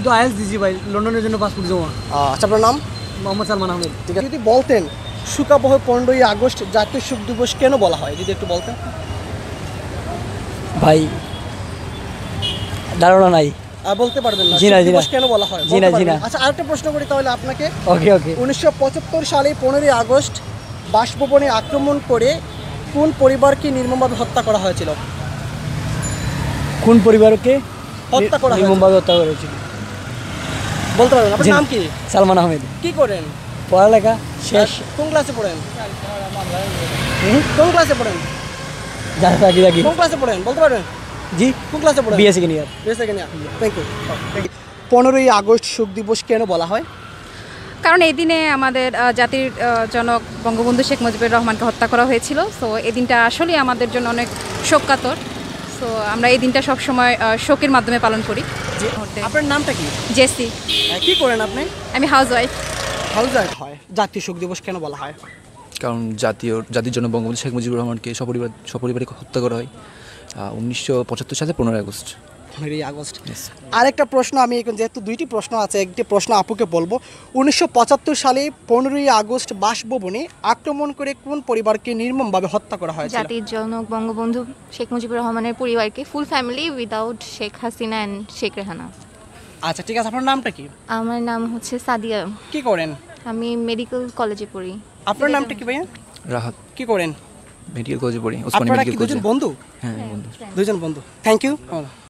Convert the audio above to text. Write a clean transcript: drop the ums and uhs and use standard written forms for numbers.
শুধু আইএলটিএস দিয়েছি ভাই, লন্ডনের জন্য পাসপোর্ট জমা। আচ্ছা, আপনার নাম? মোহাম্মদ সালমান আহমেদ। ঠিক আছে, যদি বলতেন শোকাবহ 15ই আগস্ট জাতীয় শোক দিবস কেন বলা হয়, যদি একটু বলতেন। ভাই ধারণা নাই। বলতে পারবেন না? জি না, শোক জি না। দিবস কেন বলা হয়? জি না, বলতে জি পারবেন না। আচ্ছা, আরেকটা প্রশ্ন করি তাহলে আপনাকে। ওকে ওকে। 1975 সালে 15ই আগস্ট বাসভবনে আক্রমণ করে কোন পরিবারকে নির্মমভাবে হত্যা করা হয়েছিল? কোন পরিবারকে হত্যা করা হয়েছিল? নির্মমভাবে হত্যা করেছিল? বলতে পারবেন? আপনার নাম কি? সালমান আহমেদ। কি করেন? পড়ালেখা শেষ। কোন ক্লাসে পড়েন? কোন ক্লাসে পড়েন? জানি। কোন ক্লাসে পড়েন বলতে পারবেন? জি, কোন ক্লাসে পড়েন? BSc second year. Thank you. 15ই আগস্ট শোক দিবস কেন বলা হয়? কারণ এই দিনে আমাদের জাতির জনক বঙ্গবন্ধু শেখ মুজিবুর রহমানকে হত্যা করা হয়েছিল। সো এই দিনটা আসলেই আমাদের জন্য অনেক শোককাতর। সো আমরা এই দিনটা সবসময় শোকের মাধ্যমে পালন করি। আপনার নামটা কি? জেসি। কি করেন আপনি? আমি হাউসওয়াইফ। হাউসওয়াইফ হয়। জাতীয় শোক দিবস কেন বলা হয়? কারণ জাতির জন্য বঙ্গবন্ধু শেখ মুজিবুর রহমানকে সপরিবারে হত্যা করা হয় 1975 সালে 15ই আগস্ট। 15ই আগস্ট। আরেকটা প্রশ্ন আমি এখন, যেহেতু দুইটি প্রশ্ন আছে, একটি প্রশ্ন আপুকে বলবো। 1975 সালে 15ই আগস্ট বাসভবনে আক্রমণ করে কোন পরিবারকে নির্মমভাবে হত্যা করা হয়েছিল? জাতির জনক বঙ্গবন্ধু শেখ মুজিবুর রহমানের পরিবারকে, full family without Sheikh Hasina and Sheikh Rehana. আচ্ছা, ঠিক আছে। আপনার নামটা কি? আমার নাম হচ্ছে সাদিয়া। কি করেন? আমি মেডিকেল কলেজে পড়ি। আপনার নামটা কি ভাইয়া? রাহাত। কি করেন? মেডিকেল কলেজে পড়ি, ওসমানী আপনারা মেডিকেল কি কলেজে। দুজন বন্ধু? হ্যাঁ, বন্ধু। দুজন বন্ধু। Thank you.